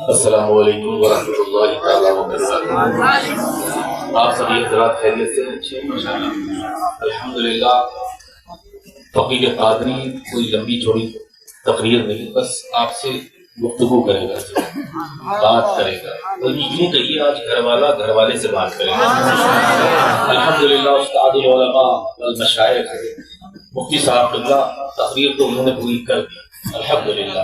السلام علیکم ورحمۃ اللہ تعالیٰ وبرکاتہ۔ آپ سبھی حضرات خیریت سے اچھے الحمدللہ۔ فقیر قادری کوئی لمبی چوڑی تقریر نہیں، بس آپ سے گفتگو کرے گا، بات کرے گا، اور یوں کہیے آج گھر والا گھر والے سے بات کرے گا۔ الحمدللہ استاد العلماء والمشائخ مفتی صاحب قبلہ تقریر تو انہوں نے پوری کر دی الحمدللہ،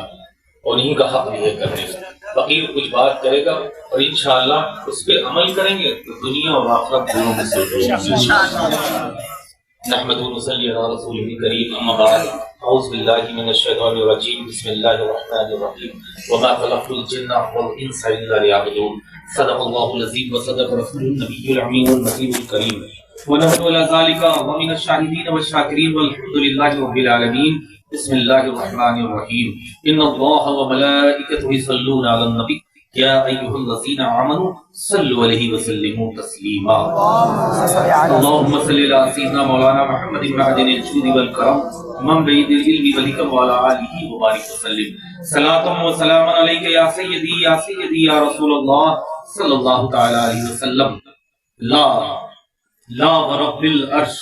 اور انہیں کا حق بھی ہے کرنے کا۔ فقیر کچھ بات کرے گا اور انشاءاللہ اس پہ عمل کریں گے تو دنیا اور آخرت دونوں میں سے نحمد ونصلی علی رسول کریم، اما بعد، اعوذ باللہ من الشیطان الرجیم، بسم اللہ الرحمن الرحیم، وما خلقت الجن والانس الا لیعبدون، صدق اللہ العظیم وصدق رسول النبی الامین المکین الکریم، ونحن علی ذلک ومن الشاہدین والشاکرین والحمد للہ رب العالمین۔ بسم اللہ الرحمن الرحیم، ان اللہ وملائکتہ یصلون علی النبی یا ایھا الذین آمنوا صلوا علیہ وسلموا تسلیما۔ اللہم صل علی سیدنا مولانا محمد معدن الجود والکرم منبع العلم والحکم وعلی آلہ وبارک وسلم۔ صلاۃ و سلام علیک یا سیدی یا رسول اللہ صلی اللہ تعالی علیہ وسلم۔ لا ورب العرش،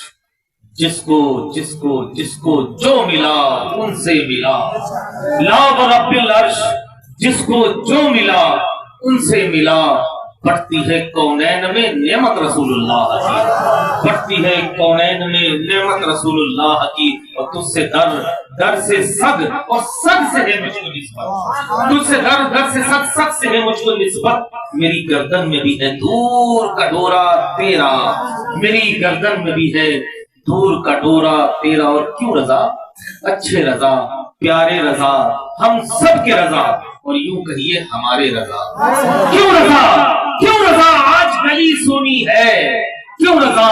جس کو جو ملا ان سے ملا، لا ورب العرش، جس کو جو ملا ان سے ملا، بڑھتی ہے کونین میں نعمت رسول اللہ کی، بڑھتی ہے کونین میں نعمت رسول اللہ کی، اور تجھ سے در سے سگ اور سگ سے ہے مجھ کو نسبت، تجھ سے در سے سگ سے ہے مجھ کو نسبت، میری گردن میں بھی ہے دور کا ڈورا تیرا، میری گردن میں بھی ہے دور کا ڈورا تیرا، اور کیوں رضا، اچھے رضا، پیارے رضا، ہم سب کے رضا، اور یوں کہیے ہمارے رضا۔ کیوں رضا آج گلی سونی ہے، کیوں رضا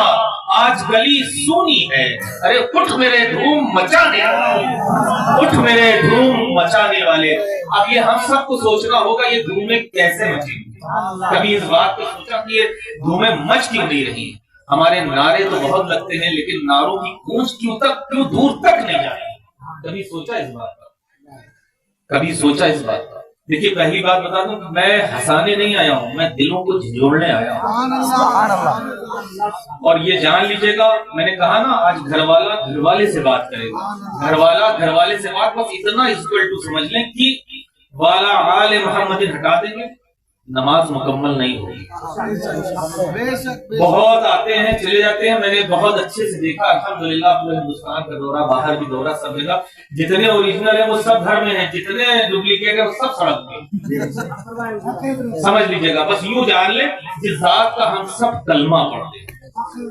آج گلی سونی ہے، ارے اٹھ میرے دھوم مچانے والے، اٹھ میرے دھوم مچانے والے۔ اب یہ ہم سب کو سوچنا ہوگا یہ دھومیں کیسے مچیں گی، کبھی اس بات کو سوچا کہ یہ دھومیں مچ کیوں نہیں رہی؟ ہمارے نعرے تو بہت لگتے ہیں لیکن نعروں کی گونج کیوں دور تک نہیں جائے؟ کبھی سوچا اس بات پر؟ کبھی سوچا اس بات پر؟ دیکھیے پہلی بات بتا دوں، میں ہنسانے نہیں آیا ہوں، میں دلوں کو جھنجھوڑنے آیا ہوں۔ اور یہ جان لیجئے گا، میں نے کہا نا آج گھر والا گھر والے سے بات کرے گا، گھر والا گھر والے سے بات، بس اتنا ایکوال ٹو سمجھ لیں کہ والا آل محمد ہٹا دیں گے نماز مکمل نہیں ہوگی۔ بہت آتے ہیں چلے جاتے ہیں، میں نے بہت اچھے سے دیکھا الحمدللہ، پورے ہندوستان کا دورہ، باہر بھی دورہ، سب جگہ جتنے اوریجنل ہیں وہ سب گھر میں ہیں، جتنے ڈپلیکیٹ ہیں وہ سب سڑک پہ۔ سمجھ لیجیے گا، بس یوں جان لیں جس ذات کا ہم سب کلمہ پڑھتے ہیں،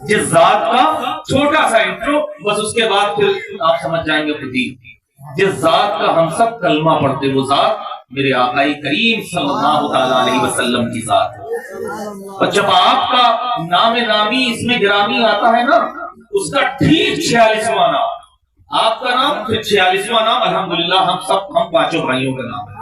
جس ذات کا چھوٹا سا انٹرو، بس اس کے بعد پھر آپ سمجھ جائیں گے خود ہی، جس ذات کا ہم سب کلمہ پڑھتے وہ ذات میرے آقا کریم صلی اللہ تعالی علیہ وسلم کی ذات ہے۔ اور جب آپ کا نام نامی اس میں گرامی آتا ہے نا، اس کا ٹھیک 46واں نام آپ کا نام، پھر 46واں نام الحمدللہ ہم پانچوں بھائیوں کا نام ہے۔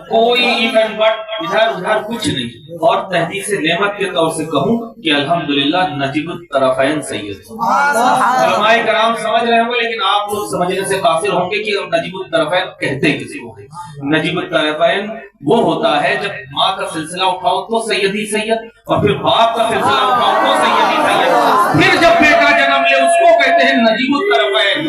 کوئی ایون بٹ ادھر کچھ نہیں۔ اور تحدیث نعمت کے طور سے کہوں کہ الحمدللہ نجیب الطرفین سید، علماء کرام سمجھ رہے ہوں گے لیکن آپ لوگ سمجھنے سے قاصر ہوں گے کہ نجیب الطرفین کہتے کسی کو ہیں۔ نجیب الطرفین وہ ہوتا ہے جب ماں کا سلسلہ اٹھاؤ تو سیدی سید، اور پھر باپ کا سلسلہ اٹھاؤ تو سیدی سید، پھر جب بیٹا جنم لے اس کو کہتے ہیں نجیب الطرفین۔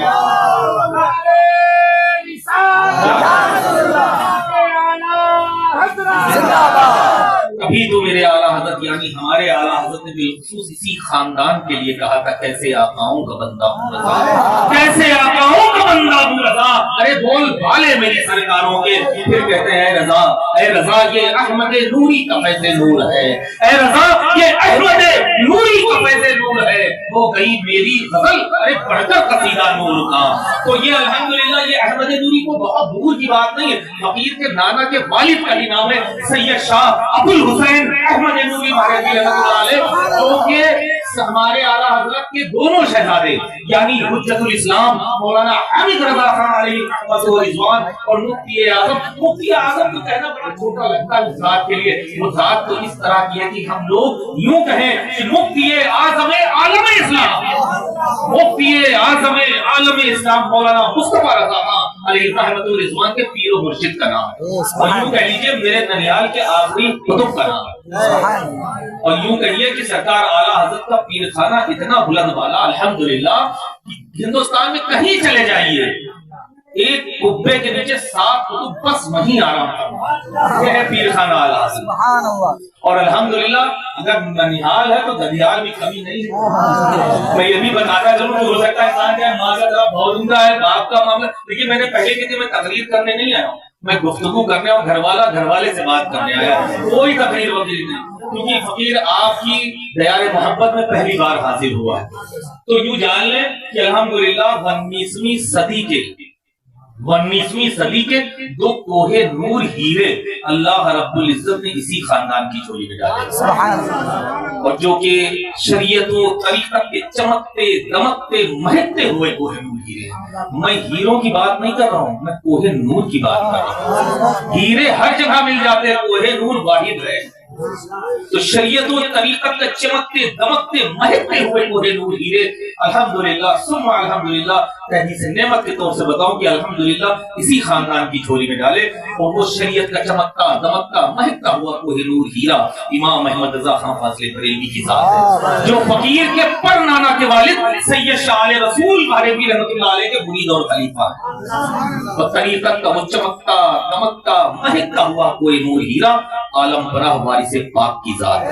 ابھی تو میرے اعلیٰ حضرت یعنی ہمارے اعلیٰ حضرت نے بالخصوص اسی خاندان کے لیے کہا تھا کیسے آقاؤں کا بندہ ہوں رضا، کیسے آقاؤں کا بندہ ابو رضا، ارے بول بھالے میری سرکاروں کے. پھر کہتے ہیں اے رضا یہ احمد نوری کا فیض نور ہے، اے رضا یہ احمد نوری کا فیض نور ہے. وہ گئی میری غزل ارے پڑھ کر قصیدہ نور کا. تو یہ الحمدللہ یہ احمد نوری کو بہت دور کی بات نہیں ہے، فقیر کے نانا کے والد کا ہی نام ہے سید شاہ ابو الحسین احمد نوری مہربی رحمۃ اللہ علیہ، جو کہ ہمارے اعلیٰ حضرت کے دونوں شہزادے یعنی حجت الاسلام مولانا حامد رضا خان علیہ رضوان اور مفتی اعظم تو کہنا بڑا چھوٹا لگتا ہے اس ذات کے لیے. وہ ذات تو اس طرح کی ہے کہ ہم لوگ یوں کہیں کہ مفتی اعظم عالم اسلام، مفتی اعظم عالم اسلام مولانا مصطفیٰ رضا خان علیہ رحمۃ رضوان کے پیر و مرشد کا نام ہے، اور یوں کہہ لیجیے میرے ننیال کے آخری قطب کا نام ہے. اور یوں کہیے کہ سرکار اعلیٰ حضرت کا پیر خانہ اتنا بلند والا الحمدللہ، ہندوستان میں کہیں چلے جائیے ایک قبے کے نیچے 7 قطب بس وہیں آرام کرنا، یہ ہے پیر خانہ اعلیٰ حضرت. اور الحمدللہ اگر ننیال ہے تو ددیال بھی کمی نہیں ہے. میں یہ بھی بتاتا چلوں کہ ہو سکتا ہے انسان کیا ماں کا طرف بہت عمدہ ہے، باپ کا معاملہ، لیکن میں نے پہلے کہ میں تقریر کرنے نہیں آیا ہوں، میں گفتگو کرنے اور گھر والے سے بات کرنے آیا، کوئی تقریر وغیرہ نہیں، کیونکہ فقیر آپ کی دیار محبت میں پہلی بار حاضر ہوا ہے. تو یوں جان لیں کہ الحمدللہ 19ویں صدی کے 2 کوہ نور ہیرے اللہ رب العزت نے اسی خاندان کی جھولی میں ڈالے، اور جو کہ شریعت و طریقت کے چمکتے دمکتے مہکتے ہوئے کوہ نور ہیرے. میں ہیروں کی بات نہیں کر رہا ہوں، میں کوہ نور کی بات کر رہا ہوں. ہیرے ہر جگہ مل جاتے ہیں، کوہ نور واحد ہے. تو شریعت و طریقت کے چمکتے دمکتے مہکتے ہوئے کوہ نور ہیرے الحمدللہ ثم الحمدللہ تحدیث نعمت کے طور سے بتاؤں کہ الحمدللہ اسی خاندان کی جھولی میں ڈالے. اور وہ شریعت کا چمکتا دمکتا مہکتا ہوا کوہ نور ہیرا امام احمد رضا خان فاضل بریلوی کی ذات ہے، جو فقیر کے پر نانا کے والد سید شاہ علیہ رسول بریلوی رحمۃ اللہ علیہ کے مرید اور خلیفہ ہیں. اور طریقت کا وہ چمکتا دمکتا مہکتا ہوا کوہ نور ہیرا عالم براہ وارث پاک کی ذات ہے،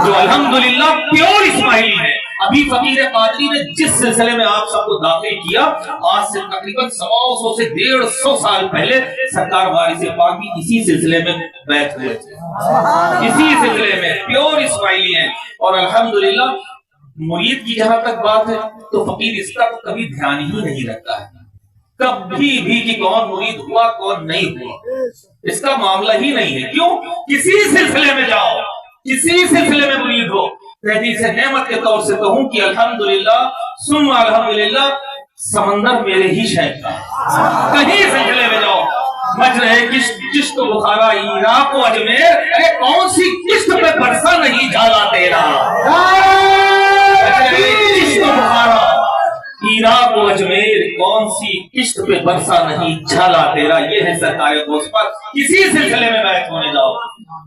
جو الحمدللہ پیور اسماعیلی ہے. ابھی فقیر قادری نے جس سلسلے میں آپ سب کو داخل کیا، آج سے تقریباً 100 سے 150 سال پہلے سرکار وارث پاک بھی اسی سلسلے میں بیعت ہوئے تھے، اسی سلسلے میں پیور اسماعیلی ہیں. اور الحمدللہ مرید کی جہاں تک بات ہے تو فقیر اس کا کبھی دھیان ہی نہیں رکھتا ہے، کبھی بھی کہ کون مرید ہوا کون نہیں ہوا، اس کا معاملہ ہی نہیں ہے. کیوں؟ کسی سلسلے میں جاؤ، کسی سلسلے میں مرید ہو، تحدیث نعمت کے طور سے کہوں کہ الحمدللہ ثم الحمدللہ سمندر میرے ہی شہر کا. کہیں سلسلے میں جاؤ، مجھ رہے کشت و بخارا عراق و اجمیر، ارے کون سی کشت پہ برسا نہیں جھالا تیرا، کشت و بخارا عراق و اجمیر کون سی کشت پہ برسا نہیں جھالا تیرا. یہ ہے سرکار غوث پاک. کسی سلسلے میں بیعت ہونے جاؤ.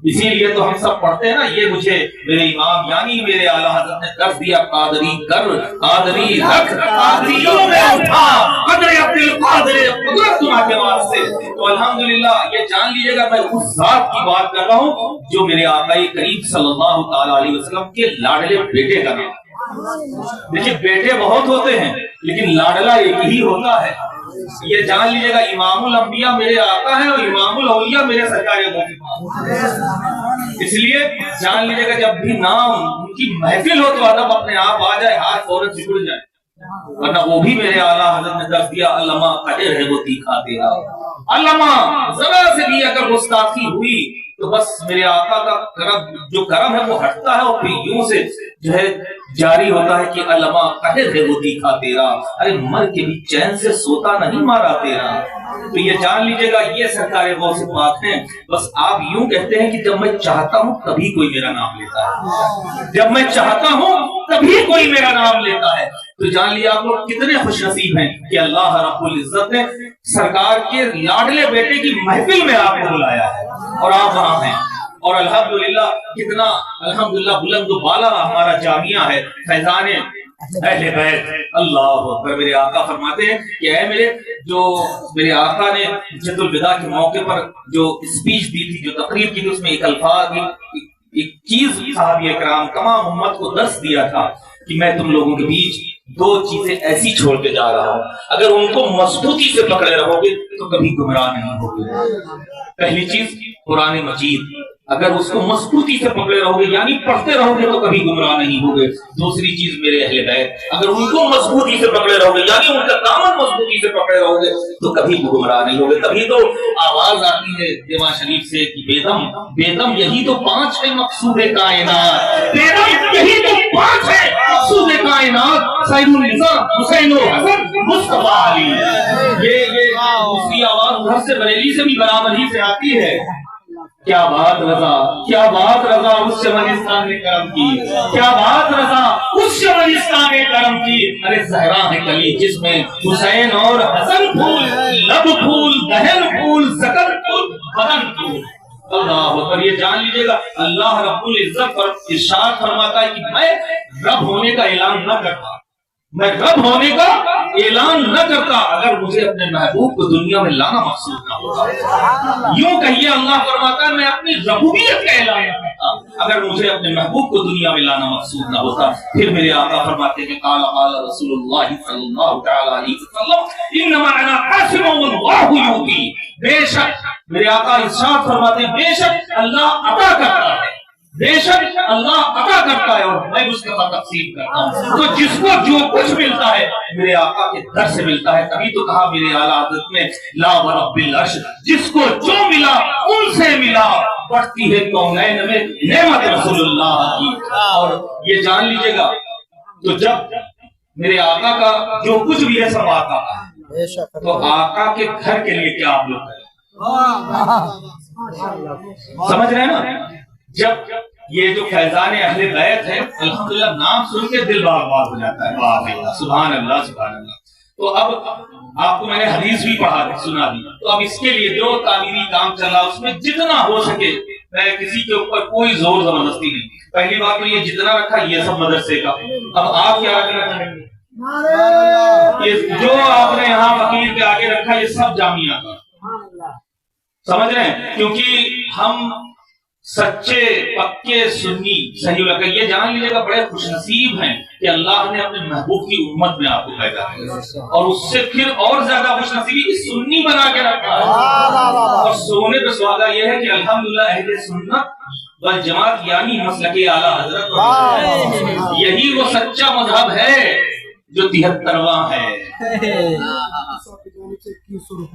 اسی لیے تو ہم سب پڑھتے ہیں نا، یہ مجھے میرے امام یعنی میرے اعلیٰ حضرت نے درس دیا، قادری کر قادری رکھ قادریوں میں اٹھا قدر عبد القادر قدرت تمہارے واسطے. تو الحمدللہ یہ جان لیجیے گا میں اس ذات کی بات کر رہا ہوں جو میرے آقا کریم صلی اللہ تعالی علیہ وسلم کے لاڈلے بیٹے کا نام. دیکھیے بیٹے بہت ہوتے ہیں لیکن لاڈلا ایک ہی ہوتا ہے. یہ جان لیجیے گا امام الانبیاء میرے آقا ہیں اور امام الاولیاء میرے سرکار غوث. اس لیے جان لیجیے گا جب بھی نام ان کی محفل ہو تو ادب اپنے آپ آ جائے، ہاتھ فوراً سکڑ جائے، ورنہ وہ بھی میرے اعلیٰ حضرت نے درس دیا علامہ کہے ہے وہ تیکھا تیرا. علامہ ذرا سے بھی اگر گستاخی ہوئی تو بس میرے آقا کا کرم ہے وہ ہٹتا ہے اور پھر یوں سے جو ہے جاری ہوتا ہے کہ علامہ کہے ہے وہ تیکھا تیرا، ارے مر کے بھی چین سے سوتا نہیں مارا تیرا. تو یہ جان لیجیے گا یہ سرکار غوث پاک ہیں. بس آپ یوں کہتے ہیں کہ جب میں چاہتا ہوں تبھی کوئی میرا نام لیتا ہے، جب میں چاہتا ہوں تبھی کوئی میرا نام لیتا ہے. تو جان لیا آپ لوگ کتنے خوش نصیب ہیں کہ اللہ رب العزت نے سرکار کے لاڈلے بیٹے کی محفل میں آپ کو بلایا ہے اور آپ وہاں ہیں. اور الحمدللہ کتنا الحمدللہ بلند و بالا ہمارا جامعہ ہے، فیضان اہل بیت. اللہ اکبر. میرے آقا فرماتے ہیں کہ اے میرے آقا نے حجۃ الوداع کے موقع پر جو اسپیچ دی تھی، جو تقریر کی تھی، اس میں ایک الفاظ ایک چیز صحابہ کرام تمام امت کو درس دیا تھا کہ میں تم لوگوں کے بیچ دو چیزیں ایسی چھوڑ کے جا رہا ہوں، اگر ان کو مضبوطی سے پکڑے رہو گے تو کبھی گمراہ نہیں ہوگے۔ پہلی چیز قرآن مجید، اگر اس کو مضبوطی سے پکڑے رہو گے یعنی پڑھتے رہو گے تو کبھی گمراہ نہیں ہوگے۔ دوسری چیز میرے اہل بیت، اگر ان کو مضبوطی سے پکڑے رہو گے یعنی ان کا دامن مضبوطی سے پکڑے رہو گے تو کبھی گمراہ نہیں ہوگے۔ تبھی تو آواز آتی ہے دیوان شریف سے کہ بیدم یہی تو 5 ہے مقصود کائنات، بیدم یہی تو 5 ہے مقصود کائنات، سید النظام حسین و حسن مصطفیٰ علی۔ یہ اس کی آواز گھر سے بریلی سے بھی برابر ہی سے آتی ہے۔ کیا بات رضا، کیا بات رضا اس شمنستان نے کرم کی، کیا بات رضا اس شمنستان نے کرم کی۔ ارے زہرا ہے کلی جس میں حسین اور حسن پھول، لب پھول، دہن پھول، زکر پھول، بدن پھول۔ اللہ اکبر، یہ جان لیجیے گا اللہ رب العزت پر ارشاد فرماتا ہے کہ میں رب ہونے کا اعلان نہ کرتا، میں رب ہونے کا اعلان نہ کرتا اگر مجھے اپنے محبوب کو دنیا میں لانا مقصود نہ ہوتا۔ یوں کہیے اللہ فرماتا ہے میں اپنی ربوبیت کا اعلان نہ کرتا اگر مجھے اپنے محبوب کو دنیا میں لانا مقصود نہ ہوتا۔ پھر میرے آقا فرماتے ہیں کہ قال رسول اللہ صلی اللہ تعالی علیہ وسلم انما انا قاسم واللہ یؤتی، بے شک میرے آقا ارشاد فرماتے ہیں بے شک اللہ عطا کرتا ہے، بے شک اللہ عطا کرتا ہے اور میں اس کا تقسیم کرتا ہوں۔ تو جس کو جو کچھ ملتا ہے میرے آقا کے در سے ملتا ہے۔ تبھی تو کہا میرے اعلیٰ حضرت میں لا ورب العرش، جس کو جو ملا ان سے ملا، بڑھتی ہے کونین میں نعمت رسول اللہ کی۔ اور یہ جان لیجیے گا تو جب میرے آقا کا جو کچھ بھی ہے سب آقا کا ہے، تو آقا کے گھر کے لیے کیا آپ لوگ کریں؟ سمجھ رہے ہیں نا؟ جب یہ جو فیضان اہل بیت ہے الحمدللہ نام سن کے دل باغ باغ ہو جاتا ہے، واہ سبحان اللہ سبحان اللہ۔ تو اب آپ کو میں نے حدیث بھی پڑھا دی، سنا دی، تو اب اس کے لیے جو تعمیری کام چل رہا اس میں جتنا ہو سکے، میں کسی کے اوپر کوئی زور زبردستی نہیں۔ پہلی بات تو یہ جتنا رکھا یہ سب مدرسے کا، اب آپ کیا رکھنا چاہیں گے؟ یہ جو آپ نے یہاں فقیر کے آگے رکھا یہ سب جامعہ کا، سمجھ رہے ہیں؟ کیونکہ ہم سچے پکے سنی صحیح لگا، یہ جان لیجیے گا بڑے خوش نصیب ہیں کہ اللہ نے اپنے محبوب کی امت میں آپ کو پیدا کیا، اور اس سے پھر اور زیادہ خوش نصیبی کہ سنی بنا کے رکھا ہے۔ اور سونے پہ سوادہ یہ ہے کہ الحمدللہ اہل سنت والجماعت یعنی مسلک اعلیٰ حضرت، یہی وہ سچا مذہب ہے جو 73واں ہے۔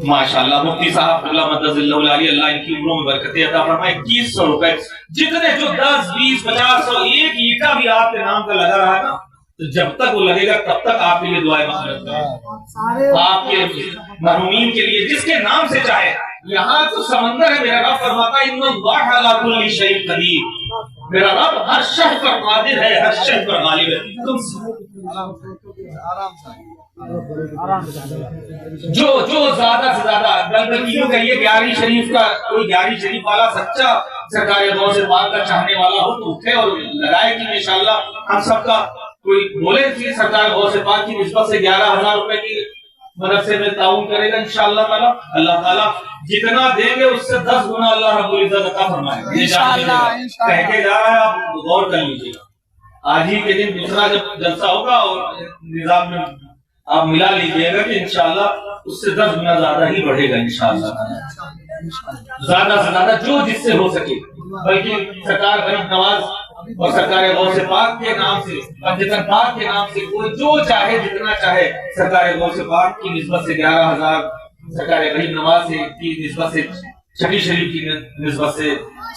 ماشاءاللہ مفتی صاحب اللہ مدد اللہ علیہ، اللہ ان کی عمروں میں برکتیں عطا فرمائے۔ 2100 روپے جتنے جو 10 20 50 100 ایک اینٹا بھی آپ کے نام کا لگا رہا ہے نا، تو جب تک وہ لگے گا تب تک آپ کے لیے دعائیں مغفرت کریں، آپ کے محرومین کے لیے جس کے نام سے چاہے۔ یہاں تو سمندر ہے، میرا رب فرماتا ہے ان اللہ علی کل شیء قدیر، میرا رب ہر شے پر قادر ہے، ہر شے پر غالب ہے۔ تم جو زیادہ سے زیادہ بلکہ یوں کہیے گیاری شریف کا کوئی گیاری شریف والا سچا سرکار غوث پاک کا چاہنے والا ہو تو اٹھے اور لگائے کہ انشاءاللہ ہم سب کا کوئی بولے کہ سرکار غوث پاک کی نسبت سے 11,000 روپے کی مدرسے میں تعاون کرے گا انشاءاللہ تعالی۔ اللہ تعالیٰ جتنا دیں گے اس سے 10 گنا اللہ رب العزت عطا فرمائے گا۔ کہہ کے جا رہا ہے، آپ غور کر لیجیے گا۔ آج ہی کے دن دوسرا جب جلسہ ہوگا اور نظام میں آپ ملا لیجیے گا کہ انشاءاللہ اس سے 10 گنا زیادہ ہی بڑھے گا انشاءاللہ، زیادہ سے زیادہ جو جس سے ہو سکے۔ بلکہ سرکار غریب نواز اور سرکار غوث پاک کے نام سے، پنجتن پاک کے نام سے کوئی جو چاہے جتنا چاہے، سرکار غوث پاک کی نسبت سے 11,000، سرکار غریب نواز کی نسبت سے، شفیع شریف کی نسبت سے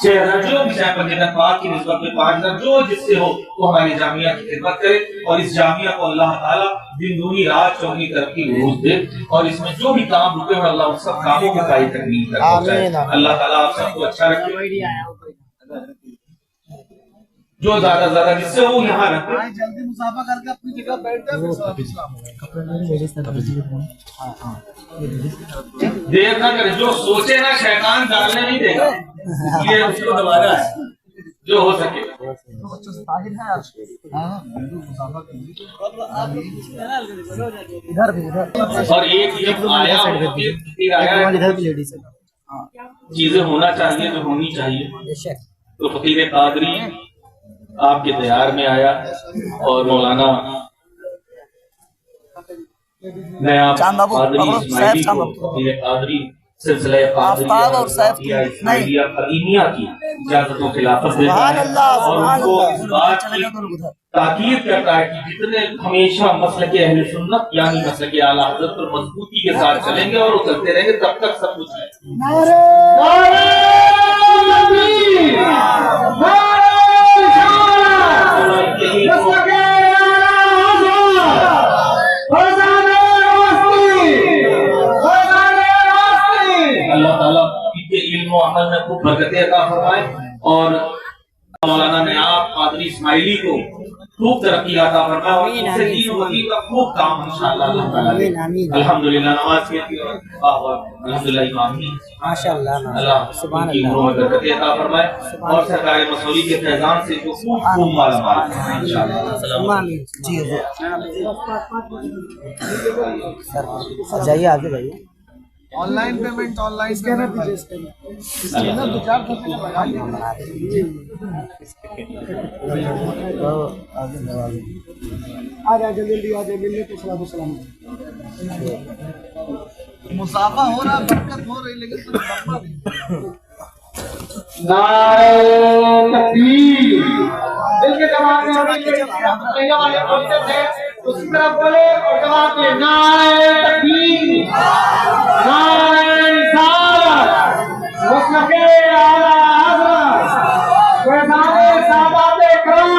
6,000، جو بھی چاہے، پنجتن پاک کی نسبت میں 5,000، جو جس سے ہو وہ ہماری جامعہ کی خدمت کرے، اور اس جامعہ کو اللہ تعالیٰ دن دونی رات چوگنی ترقی عروج دے، اور اس میں جو بھی کام رکے ہوئے اللہ ان سب کاموں کو پائی تکمیل کر پہنچائے۔ اللہ تعالیٰ آپ سب کو اچھا رکھے، جو زیادہ زیادہ جس سے وہ یہاں رکھے۔ جلدی مسافہ کر کے اپنی جگہ بیٹھ جائے، دیر نہ کرے، جو سوچے نا شیطان ڈالنے نہیں دے گا، یہ اس کو دبانا ہے جو ہو سکے۔ اور ایک جب آیا چیزیں ہونا چاہیے جو ہونی چاہیے، تو فقیر قادری آپ کے دیار میں آیا اور مولانا میں آپ چاند بابو، قادری پکڑو، اسماعیلی صاحب چاند کو بابو۔ یہ قادری سلسلہ آفتاب اور صاحب کی اسماعیلیہ قدیمیہ کی اجازت و خلافت دیتا سبحان ہے اللہ، اور سبحان ان کو اللہ۔ اس بات کی تاکید کرتا ہے کہ جتنے ہمیشہ مسلک اہل سنت یعنی مسلک اعلی حضرت پر مضبوطی کے ساتھ چلیں گے اور وہ چلتے رہیں گے تب تک سب کچھ ہے۔ نعرہ تکبیر، نعرہ رسالت، مسلک اعلی حضرت، فیضان واسطی، فیضان واسطی۔ اللہ تعالیٰ ان کے علم و عمل میں خوب برکتیں عطا فرمائے اور مولانا نے آپ قادری اسماعیلی کو خوب ترقی عطا فرمائے اور ان سے دین و دین کا خوب کام انشاءاللہ اللہ تعالیٰ نے الحمدللہ نماز کی تھی اور الحمدللہ امامی ماشاءاللہ اللہ سبحان اللہ عمروں میں برکتیں عطا فرمائے اور سرکار مسوری کے فیضان سے کو خوب خوب مالا مال فرمائے انشاءاللہ۔ السلام علیکم۔ جی سر جائیے آگے جائیے۔ Online payment, online مسافہ ہو رہا، برکت ہو رہی، لیکن نعرہ تکبیر، دل کے جواب میں پہلے والے بولتے تھے اسی طرح بولے اور جواب میں نعرہ تکبیر، نعرہ رسالت، مسلک اعلی حضرت، فیضان سادات کرام،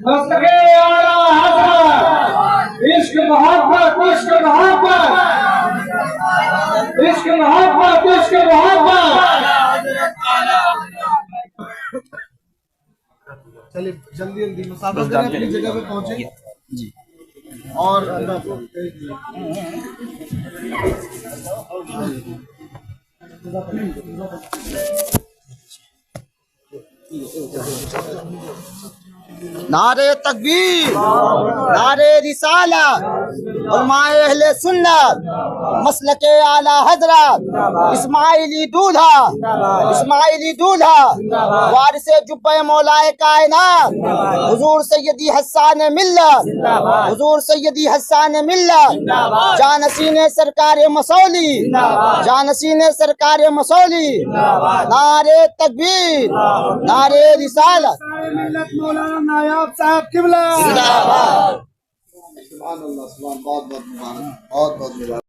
مسلک اعلی حضرت، عشق محبت، عشق محبت، عشق محبت، عشق محبت۔ چلیے جلدی جلدی مسافہ کریں، اپنی جگہ پہ پہنچے جی۔ اور نعرہ تکبیر، نعرہ رسالت، علماء اہل سنت، مسلک اعلی حضرت، اسماعیلی دولہا، اسماعیلی دولہا، وارث جبہ مولائے کائنات، حضور سیدی حسان ملت، حضور سیدی حسان ملت، جانشین سرکار مسولی، جانشین سرکار مسولی، نعرہ تکبیر، نعرہ رسالت۔ مولانا نایاب صاحب قبلہ، سبحان اللہ، سبحان، بہت بہت مبارک، بہت بہت مبارک۔